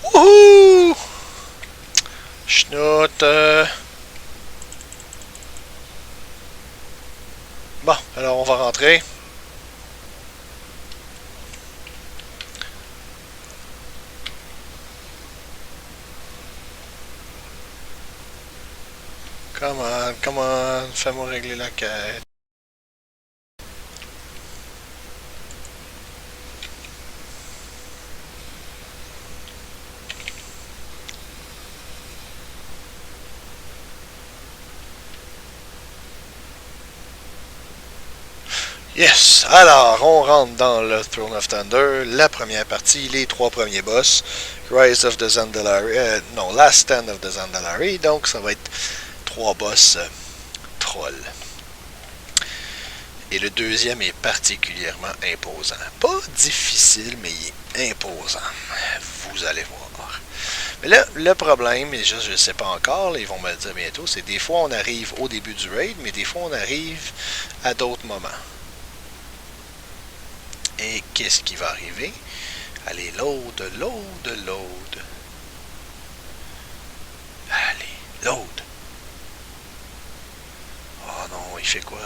Wouhou! Schnout. Bon, alors on va rentrer. Come on, fais-moi régler la quête. Yes! Alors, on rentre dans le Throne of Thunder, la première partie, les 3 premiers boss. Rise of the Zandalari, non, Last Stand of the Zandalari, donc ça va être 3 boss trolls. Et le deuxième est particulièrement imposant. Pas difficile, mais il est imposant. Vous allez voir. Mais là, le problème, et je ne sais pas encore, là, ils vont me le dire bientôt, c'est des fois on arrive au début du raid, mais des fois on arrive à d'autres moments. Et qu'est-ce qui va arriver? Allez, load. Allez, load. Oh non, il fait quoi?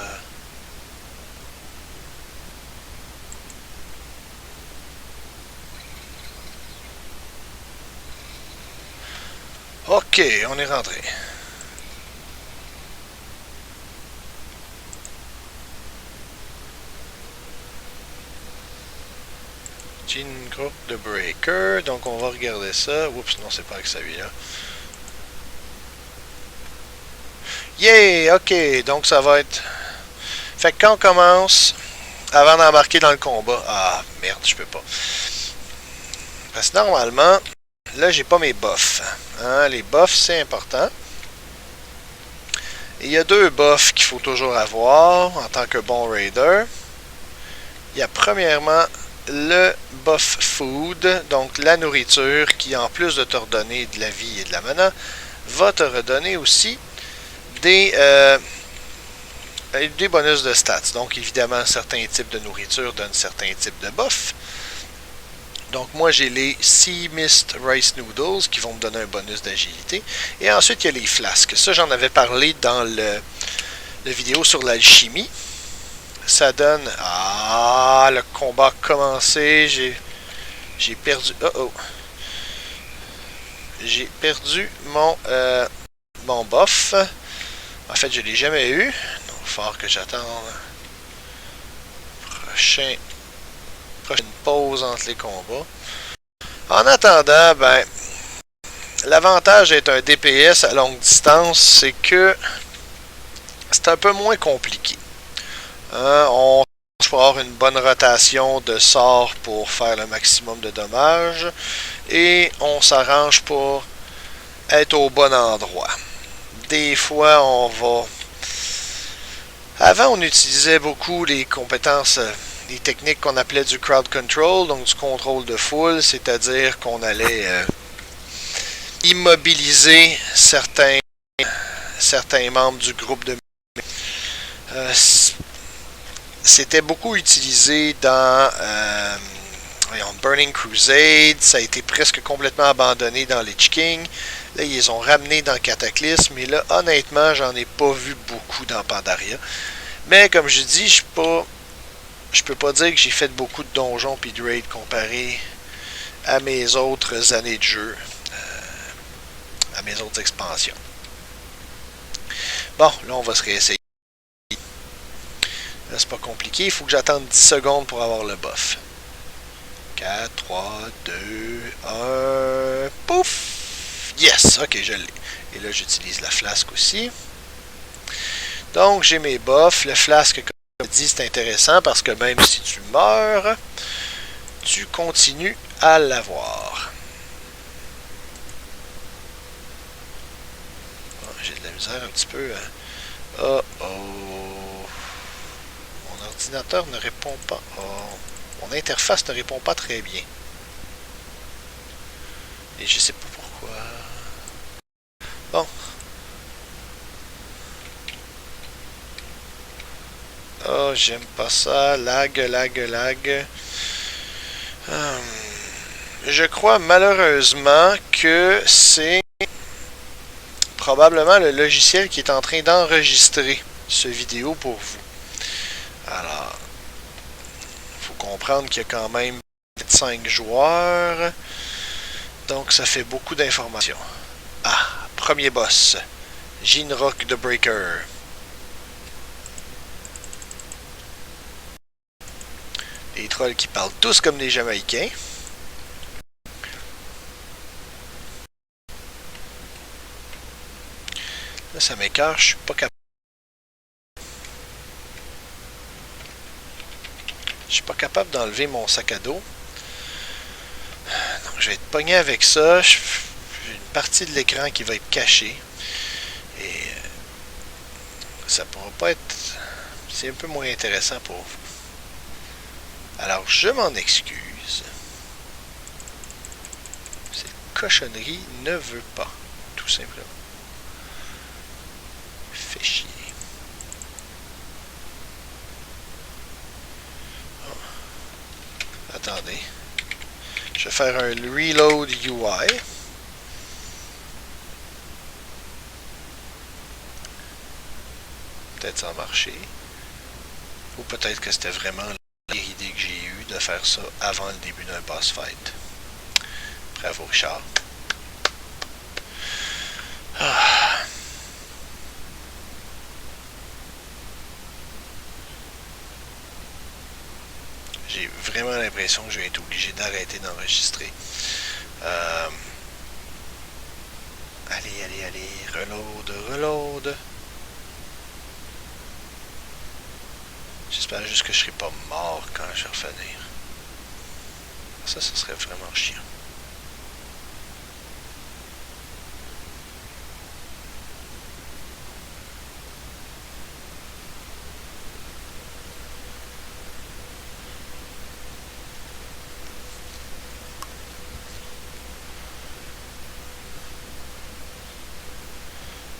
Ok, on est rentré. Gene Group de Breaker. Donc on va regarder ça. Oups, non, c'est pas avec celui-là. Yeah! Ok, donc ça va être... Fait que quand on commence, avant d'embarquer dans le combat... Ah, merde, je peux pas. Parce que normalement, là, j'ai pas mes buffs. Hein? Les buffs, c'est important. Et il y a 2 buffs qu'il faut toujours avoir en tant que bon raider. Il y a premièrement le buff food, donc la nourriture qui, en plus de te redonner de la vie et de la mana, va te redonner aussi des bonus de stats. Donc évidemment, certains types de nourriture donnent certains types de buffs. Donc moi j'ai les Sea Mist Rice Noodles qui vont me donner un bonus d'agilité. Et ensuite il y a les flasques. Ça j'en avais parlé dans la vidéo sur l'alchimie. Ça donne... Ah, le combat a commencé. J'ai perdu... Oh. J'ai perdu mon buff. En fait, je ne l'ai jamais eu. Donc, il va falloir que j'attende. Prochaine pause entre les combats. En attendant, ben... L'avantage d'être un DPS à longue distance, c'est que c'est un peu moins compliqué. On peut avoir une bonne rotation de sorts pour faire le maximum de dommages et on s'arrange pour être au bon endroit. Des fois, on va... Avant, on utilisait beaucoup les compétences, les techniques qu'on appelait du crowd control, donc du contrôle de foule, c'est-à-dire qu'on allait immobiliser certains membres du groupe de... C'était beaucoup utilisé dans Burning Crusade. Ça a été presque complètement abandonné dans Lich King. Là, ils les ont ramenés dans Cataclysme. Mais là, honnêtement, j'en ai pas vu beaucoup dans Pandaria. Mais comme je dis, je peux pas dire que j'ai fait beaucoup de donjons puis de raids comparé à mes autres années de jeu. À mes autres expansions. Bon, là, on va se réessayer. Là, c'est pas compliqué. Il faut que j'attende 10 secondes pour avoir le buff. 4, 3, 2, 1... Pouf! Yes! Ok, je l'ai. Et là, j'utilise la flasque aussi. Donc, j'ai mes buffs. Le flasque, comme je dis, c'est intéressant parce que même si tu meurs, tu continues à l'avoir. Oh, j'ai de la misère un petit peu. Oh oh. Mon ordinateur ne répond pas. Oh. Mon interface ne répond pas très bien. Et je sais pas pourquoi. Bon. Oh, j'aime pas ça. Lag. je crois malheureusement que c'est probablement le logiciel qui est en train d'enregistrer ce vidéo pour vous. Alors, il faut comprendre qu'il y a quand même 5 joueurs. Donc, ça fait beaucoup d'informations. Ah, premier boss. Ginrock the Breaker. Les trolls qui parlent tous comme des Jamaïcains. Là, ça m'écœure, je suis pas capable. Je suis pas capable d'enlever mon sac à dos. Donc, je vais être pogné avec ça. J'ai une partie de l'écran qui va être cachée. Et ça pourra pas être... C'est un peu moins intéressant pour vous. Alors, je m'en excuse. Cette cochonnerie ne veut pas, tout simplement. Fait chier. Oh. Attendez. Je vais faire un reload UI. Peut-être sans marcher. Ou peut-être que c'était vraiment l'idée que j'ai eue de faire ça avant le début d'un boss fight. Bravo Richard. Ah. J'ai vraiment l'impression que je vais être obligé d'arrêter d'enregistrer. Allez, reload. J'espère juste que je serai pas mort quand je vais revenir. Ça serait vraiment chiant.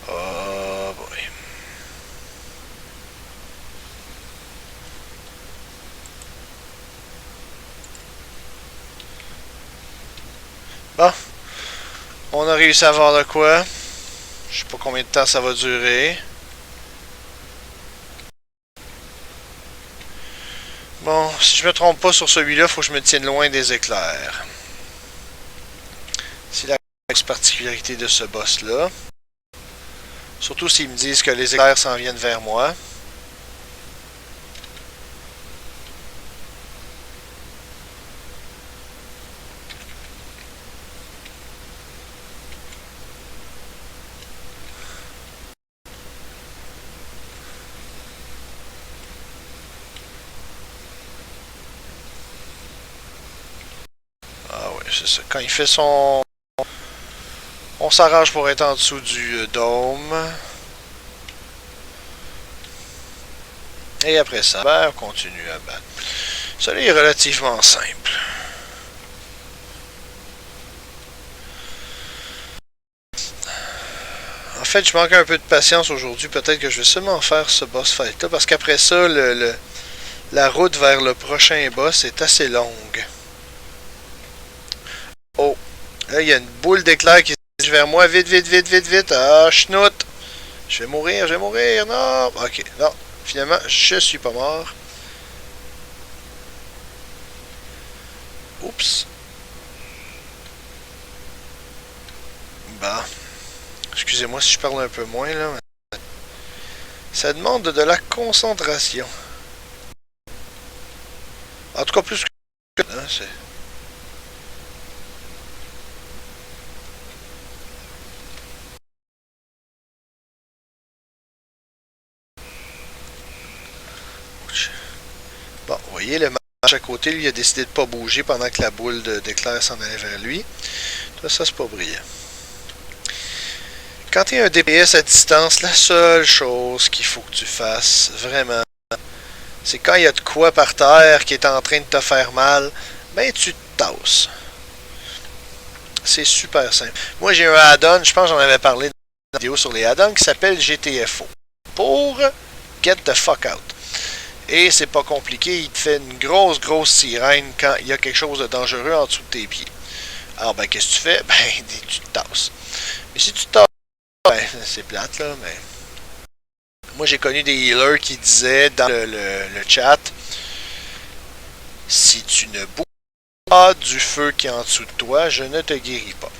Oh boy. Bon, on a réussi à voir de quoi. Je sais pas combien de temps ça va durer. Bon, si je me trompe pas sur celui-là, il faut que je me tienne loin des éclairs. C'est la particularité de ce boss-là. Surtout s'ils me disent que les éclairs s'en viennent vers moi. Ah ouais, c'est ça. Quand il fait son... On s'arrange pour être en dessous du dôme. Et après ça, on continue à battre. Celui est relativement simple. En fait, je manque un peu de patience aujourd'hui. Peut-être que je vais seulement faire ce boss fight-là. Parce qu'après ça, la route vers le prochain boss est assez longue. Oh! Là, il y a une boule d'éclair qui se dirige vers moi. Vite! Ah, schnout! Je vais mourir! Non! Ok, non. Finalement, je suis pas mort. Oups. Bah. Excusez-moi si je parle un peu moins, là. Ça demande de la concentration. En tout cas, plus que... Hein, c'est... Bon, vous voyez, le match à côté, lui, il a décidé de ne pas bouger pendant que la boule d'éclair s'en allait vers lui. Ça, c'est pas brillant. Quand tu es un DPS à distance, la seule chose qu'il faut que tu fasses, vraiment, c'est quand il y a de quoi par terre qui est en train de te faire mal, ben tu te tasses. C'est super simple. Moi, j'ai un add-on, je pense que j'en avais parlé dans une vidéo sur les add-ons, qui s'appelle GTFO. Pour Get the Fuck Out. Et c'est pas compliqué, il te fait une grosse sirène quand il y a quelque chose de dangereux en dessous de tes pieds. Alors, ben, qu'est-ce que tu fais? Ben, tu te tasses. Mais si tu te tasses, ben, c'est plate, là, mais... Moi, j'ai connu des healers qui disaient dans le chat, si tu ne bouges pas du feu qui est en dessous de toi, je ne te guéris pas.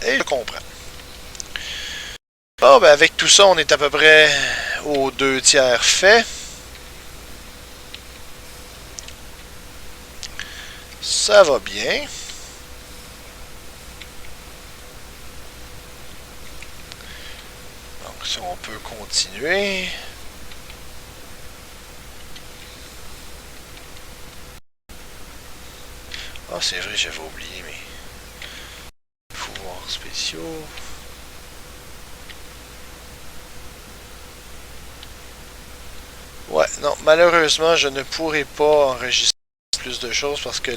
Et je comprends. Bon, ben, avec tout ça, on est à peu près aux 2/3 fait. Ça va bien. Donc, si on peut continuer. Ah, c'est vrai, j'avais oublié mes pouvoirs spéciaux. Ouais, non, malheureusement, je ne pourrai pas enregistrer plus de choses parce que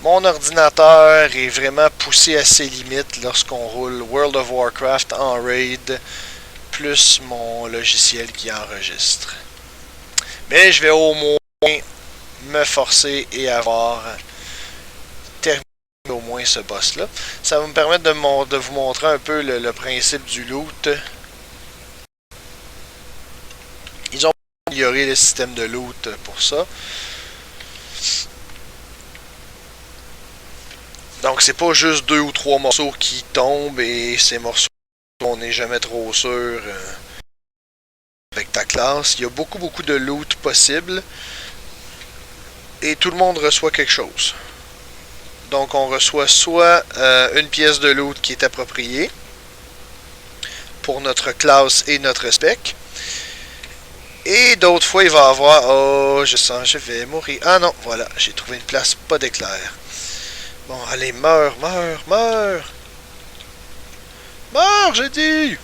mon ordinateur est vraiment poussé à ses limites lorsqu'on roule World of Warcraft en raid, plus mon logiciel qui enregistre. Mais je vais au moins me forcer et avoir terminé au moins ce boss-là. Ça va me permettre de vous montrer un peu le principe du loot. Ils ont amélioré le système de loot pour ça. Donc c'est pas juste 2 ou 3 morceaux qui tombent et ces morceaux on n'est jamais trop sûr avec ta classe. Il y a beaucoup de loot possible et tout le monde reçoit quelque chose. Donc on reçoit soit une pièce de loot qui est appropriée pour notre classe et notre spec. Et d'autres fois, il va y avoir... Oh, je sens, je vais mourir. Ah non, voilà, j'ai trouvé une place, pas d'éclair. Bon, allez, meurs, meurs, meurs. Meurs, j'ai dit.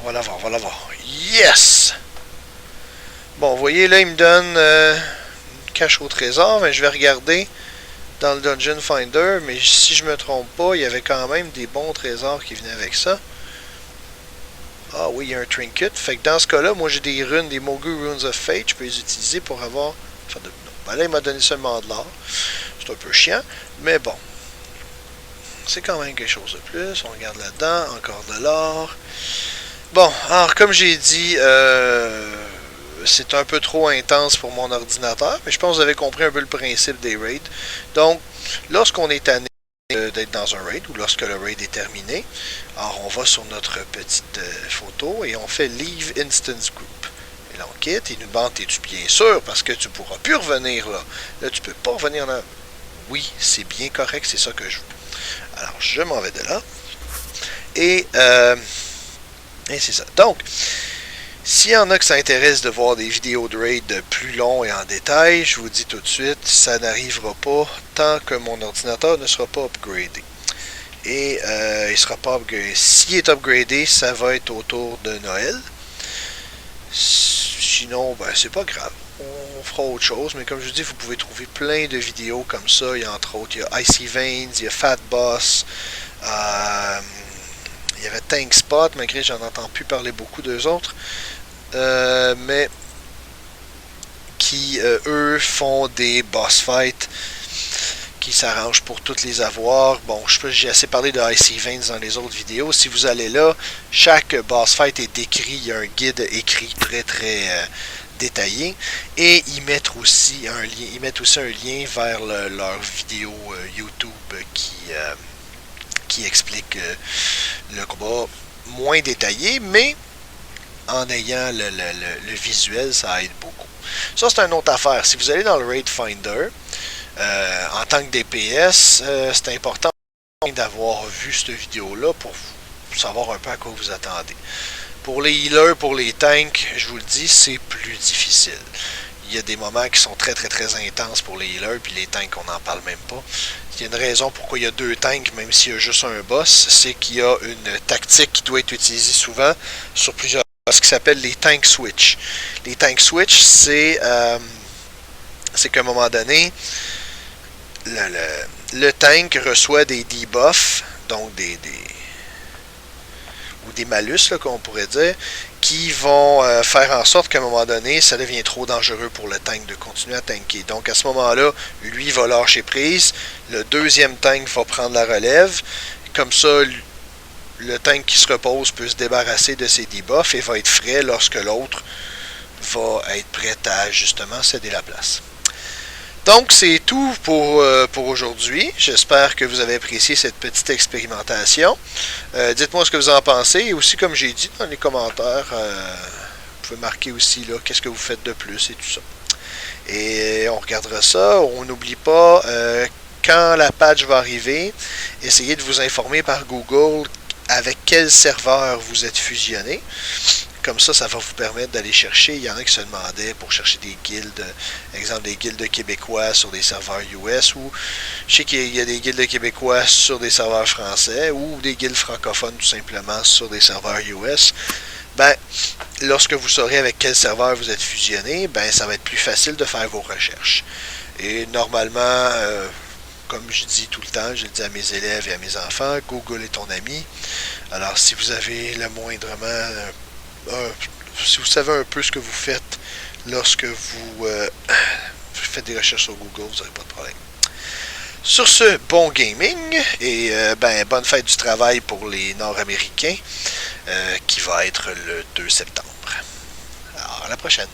On va l'avoir, on va l'avoir. Yes! Bon, vous voyez, là, il me donne une cache au trésor, mais je vais regarder dans le Dungeon Finder, mais si je me trompe pas, il y avait quand même des bons trésors qui venaient avec ça. Ah oui, il y a un trinket. Fait que dans ce cas-là, moi j'ai des runes, des Mogu Runes of Fate, je peux les utiliser pour avoir... Enfin, non. Ben là, il m'a donné seulement de l'or. C'est un peu chiant, mais bon. C'est quand même quelque chose de plus. On regarde là-dedans, encore de l'or. Bon, alors comme j'ai dit, c'est un peu trop intense pour mon ordinateur, mais je pense que vous avez compris un peu le principe des raids. Donc, lorsqu'on est tanné d'être dans un raid ou lorsque le raid est terminé, alors on va sur notre petite photo et on fait Leave Instance Group. Et là on quitte, il nous demande es-tu bien sûr parce que tu pourras plus revenir là. Là tu peux pas revenir là. Oui, c'est bien correct, c'est ça que je veux. Alors je m'en vais de là. Et c'est ça. Donc, s'il y en a qui s'intéressent de voir des vidéos de raid plus longs et en détail, je vous dis tout de suite, ça n'arrivera pas tant que mon ordinateur ne sera pas upgradé. Et il sera pas upgradé. S'il est upgradé, ça va être autour de Noël. Sinon, ben c'est pas grave. On fera autre chose, mais comme je vous dis, vous pouvez trouver plein de vidéos comme ça. Il y a entre autres, il y a Icy Veins, il y a Fat Boss, il y avait Tank Spot, malgré que j'en entends plus parler beaucoup d'eux autres. Mais qui, eux, font des boss fights qui s'arrangent pour toutes les avoir. Bon, je sais pas, j'ai assez parlé de Icy Veins dans les autres vidéos. Si vous allez là, chaque boss fight est décrit. Il y a un guide écrit très détaillé. Et ils mettent aussi un lien vers leur vidéo YouTube qui explique le combat moins détaillé, mais en ayant le visuel, ça aide beaucoup. Ça, c'est une autre affaire. Si vous allez dans le Raid Finder, en tant que DPS, c'est important d'avoir vu cette vidéo-là pour savoir un peu à quoi vous attendez. Pour les healers, pour les tanks, je vous le dis, c'est plus difficile. Il y a des moments qui sont très intenses pour les healers, puis les tanks, on n'en parle même pas. Il y a une raison pourquoi il y a 2 tanks, même s'il y a juste un boss, c'est qu'il y a une tactique qui doit être utilisée souvent sur plusieurs ce qui s'appelle les tank switch. Les tank switch, c'est qu'à un moment donné, le tank reçoit des debuffs, donc ou des malus, qu'on pourrait dire, qui vont faire en sorte qu'à un moment donné, ça devient trop dangereux pour le tank de continuer à tanker. Donc à ce moment-là, lui va lâcher prise, le deuxième tank va prendre la relève, comme ça, le tank qui se repose peut se débarrasser de ses debuffs et va être frais lorsque l'autre va être prêt à justement céder la place. Donc, c'est tout pour aujourd'hui. J'espère que vous avez apprécié cette petite expérimentation. Dites-moi ce que vous en pensez. Et aussi, comme j'ai dit dans les commentaires, vous pouvez marquer aussi là qu'est-ce que vous faites de plus et tout ça. Et on regardera ça. On n'oublie pas, quand la patch va arriver, essayez de vous informer par Google avec quel serveur vous êtes fusionné. Comme ça va vous permettre d'aller chercher. Il y en a qui se demandaient pour chercher des guildes, exemple des guildes québécois sur des serveurs US, ou je sais qu'il y a des guildes québécois sur des serveurs français, ou des guildes francophones tout simplement sur des serveurs US. Ben, lorsque vous saurez avec quel serveur vous êtes fusionné, ben ça va être plus facile de faire vos recherches. Et normalement, comme je dis tout le temps, je le dis à mes élèves et à mes enfants, Google est ton ami. Alors si vous avez le moindrement si vous savez un peu ce que vous faites lorsque vous faites des recherches sur Google, vous n'aurez pas de problème. Sur ce, bon gaming et bonne fête du travail pour les Nord-Américains qui va être le 2 septembre. Alors, à la prochaine.